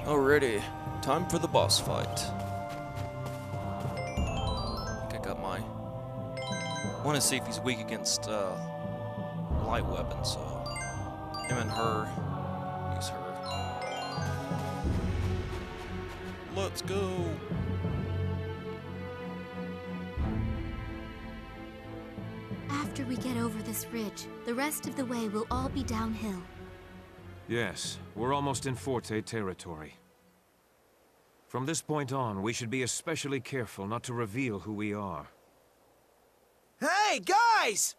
Alrighty, time for the boss fight. I think I got my... I want to see if he's weak against light weapons, so... Him and her. Use her. Let's go! After we get over this ridge, the rest of the way will all be downhill. Yes, we're almost in Forte territory. From this point on, we should be especially careful not to reveal who we are. Hey, guys!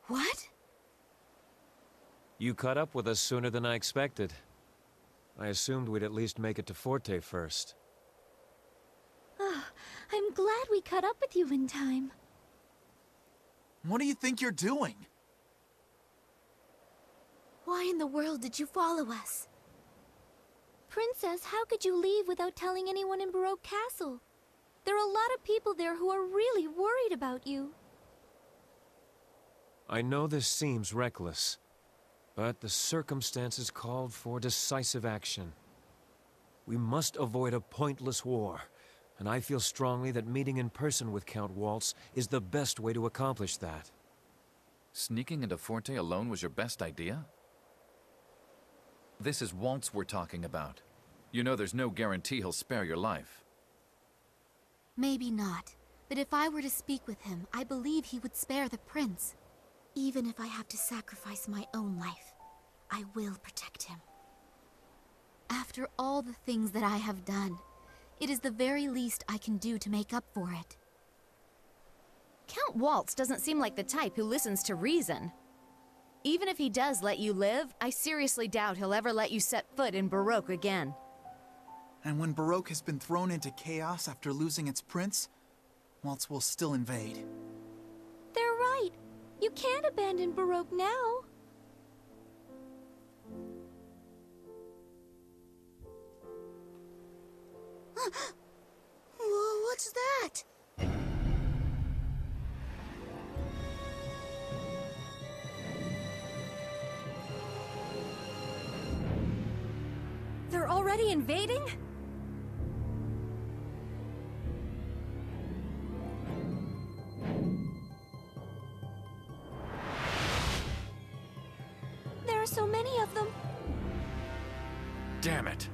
What? You caught up with us sooner than I expected. I assumed we'd at least make it to Forte first. I'm glad we caught up with you in time. What do you think you're doing? Why in the world did you follow us? Princess, how could you leave without telling anyone in Baroque Castle? There are a lot of people there who are really worried about you. I know this seems reckless, but the circumstances called for decisive action. We must avoid a pointless war, and I feel strongly that meeting in person with Count Waltz is the best way to accomplish that. Sneaking into Forte alone was your best idea? This is Waltz we're talking about. You know there's no guarantee he'll spare your life. Maybe not, but if I were to speak with him, I believe he would spare the prince. Even if I have to sacrifice my own life, I will protect him. After all the things that I have done, it is the very least I can do to make up for it. Count Waltz doesn't seem like the type who listens to reason. Even if he does let you live, I seriously doubt he'll ever let you set foot in Baroque again. And when Baroque has been thrown into chaos after losing its prince, Waltz will still invade. They're right. You can't abandon Baroque now. What's that? They're already invading? There are so many of them. Damn it!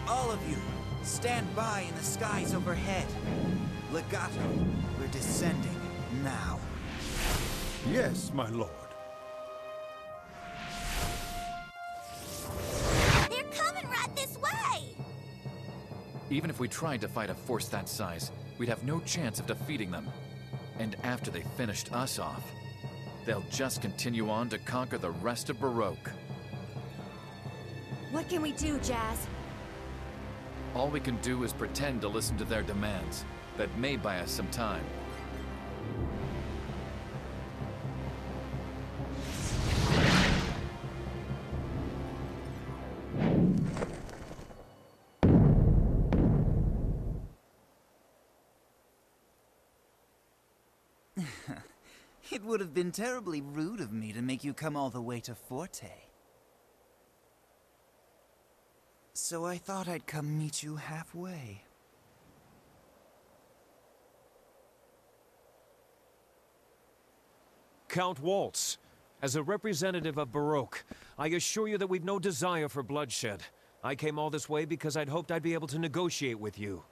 All of you, stand by in the skies overhead. Legato, we're descending now. Yes, my lord. They're coming right this way! Even if we tried to fight a force that size, we'd have no chance of defeating them. And after they finished us off, they'll just continue on to conquer the rest of Baroque. What can we do, Jazz? All we can do is pretend to listen to their demands. That may buy us some time. It would have been terribly rude of me to make you come all the way to Forte. So I thought I'd come meet you halfway. Count Waltz, as a representative of Baroque, I assure you that we've no desire for bloodshed. I came all this way because I'd hoped I'd be able to negotiate with you.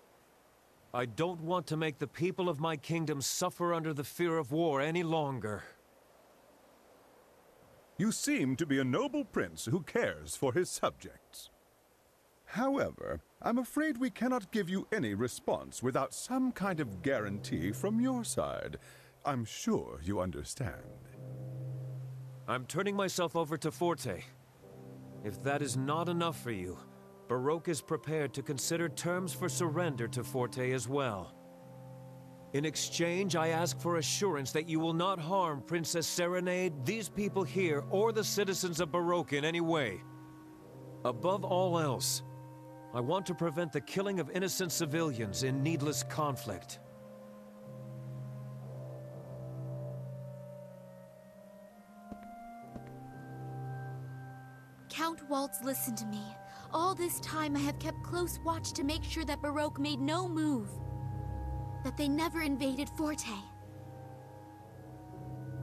I don't want to make the people of my kingdom suffer under the fear of war any longer. You seem to be a noble prince who cares for his subjects. However, I'm afraid we cannot give you any response without some kind of guarantee from your side. I'm sure you understand. I'm turning myself over to Forte. If that is not enough for you, Baroque is prepared to consider terms for surrender to Forte as well. In exchange, I ask for assurance that you will not harm Princess Serenade, these people here, or the citizens of Baroque in any way. Above all else, I want to prevent the killing of innocent civilians in needless conflict. Count Waltz, listen to me. All this time I have kept close watch to make sure that Baroque made no move. That they never invaded Forte.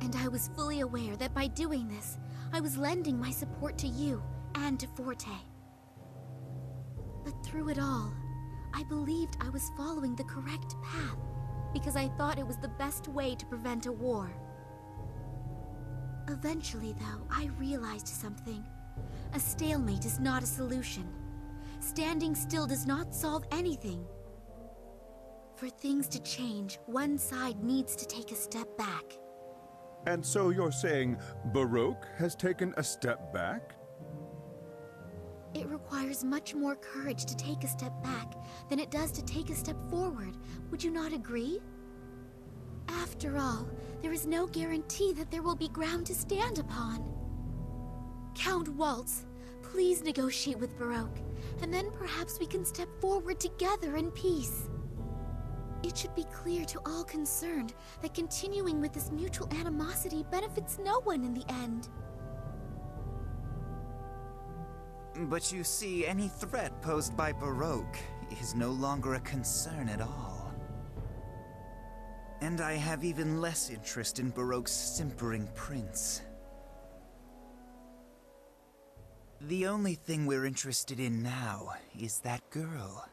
And I was fully aware that by doing this, I was lending my support to you and to Forte. But through it all, I believed I was following the correct path because I thought it was the best way to prevent a war. Eventually, though, I realized something. A stalemate is not a solution. Standing still does not solve anything. For things to change, one side needs to take a step back. And so you're saying Baroque has taken a step back? It requires much more courage to take a step back than it does to take a step forward. Would you not agree? After all, there is no guarantee that there will be ground to stand upon. Count Waltz, please negotiate with Baroque, and then perhaps we can step forward together in peace. It should be clear to all concerned that continuing with this mutual animosity benefits no one in the end. But you see, any threat posed by Baroque is no longer a concern at all. And I have even less interest in Baroque's simpering prince. The only thing we're interested in now is that girl.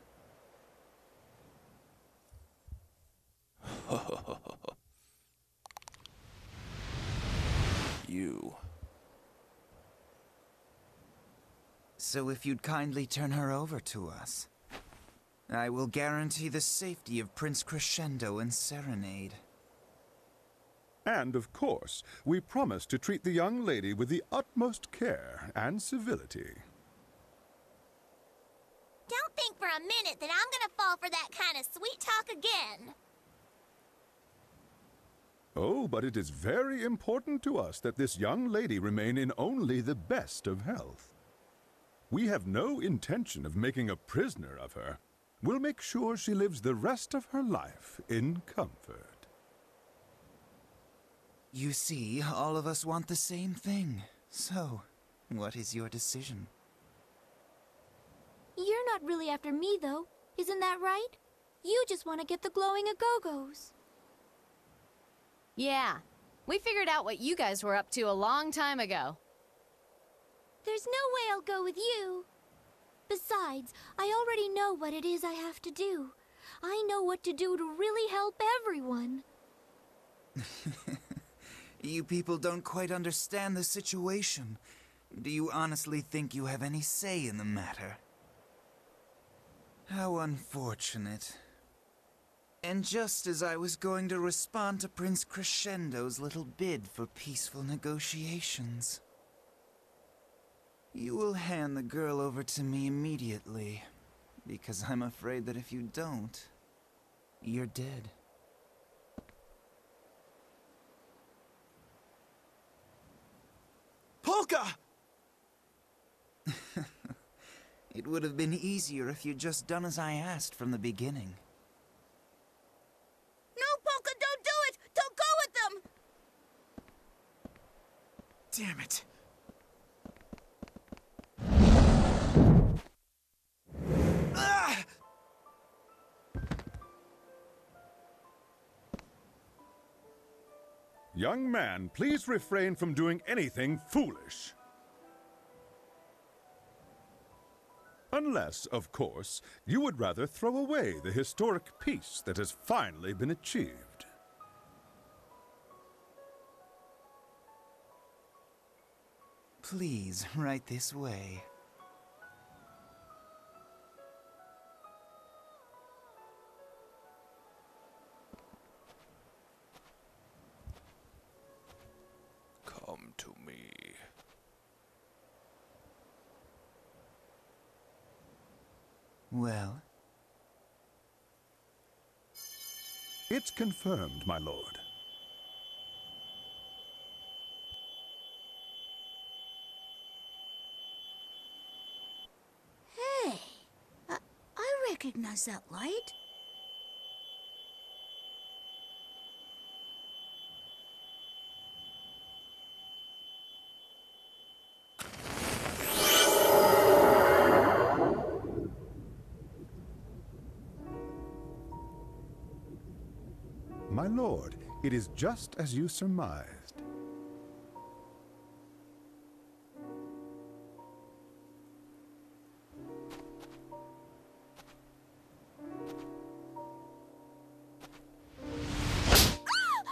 You. So if you'd kindly turn her over to us, I will guarantee the safety of Prince Crescendo and Serenade. And of course, we promise to treat the young lady with the utmost care and civility. Don't think for a minute that I'm gonna fall for that kind of sweet talk again. Oh, but it is very important to us that this young lady remain in only the best of health. We have no intention of making a prisoner of her. We'll make sure she lives the rest of her life in comfort. You see, all of us want the same thing. So, what is your decision? You're not really after me, though. Isn't that right? You just want to get the glowing Agogos. Yeah, we figured out what you guys were up to a long time ago. There's no way I'll go with you. Besides, I already know what it is I have to do. I know what to do to really help everyone. You people don't quite understand the situation. Do you honestly think you have any say in the matter? How unfortunate. And just as I was going to respond to Prince Crescendo's little bid for peaceful negotiations. You will hand the girl over to me immediately, because I'm afraid that if you don't, you're dead. Polka! It would have been easier if you'd just done as I asked from the beginning. No, Polka, don't do it! Don't go with them! Damn it. Ah! Young man, please refrain from doing anything foolish. Unless, of course, you would rather throw away the historic peace that has finally been achieved. Please, right this way. Come to me. Well? It's confirmed, my lord. Hey, recognize that light? My lord, it is just as you surmised.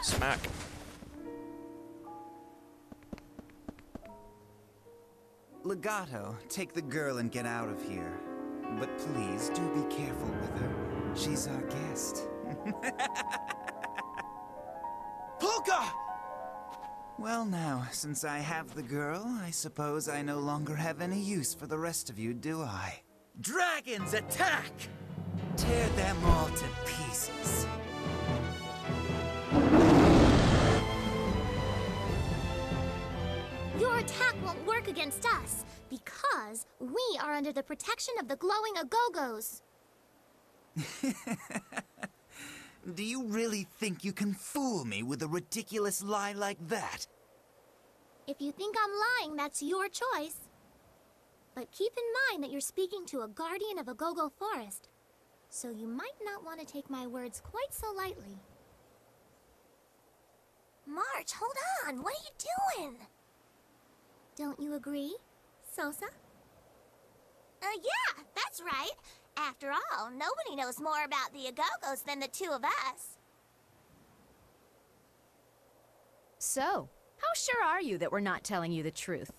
Smack. Legato, take the girl and get out of here. But please, do be careful with her. She's our guest. Polka! Well now, since I have the girl, I suppose I no longer have any use for the rest of you, do I? Dragons, attack! Tear them all to pieces. Your attack won't work against us, because we are under the protection of the glowing Agogos. Do you really think you can fool me with a ridiculous lie like that? If you think I'm lying, that's your choice. But keep in mind that you're speaking to a guardian of Agogo Forest, so you might not want to take my words quite so lightly. March, hold on! What are you doing? Don't you agree, Sosa? Yeah, that's right. After all, nobody knows more about the Agogos than the two of us. So, how sure are you that we're not telling you the truth?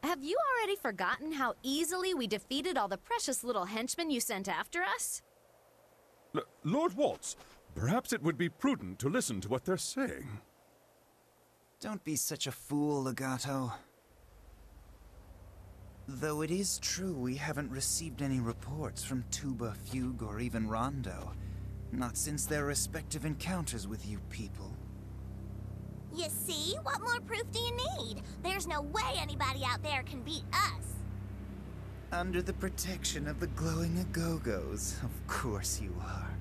Have you already forgotten how easily we defeated all the precious little henchmen you sent after us? Lord Waltz, perhaps it would be prudent to listen to what they're saying. Don't be such a fool, Legato. Though it is true we haven't received any reports from Tuba, Fugue, or even Rondo. Not since their respective encounters with you people. You see? What more proof do you need? There's no way anybody out there can beat us. Under the protection of the glowing Agogos, of course you are.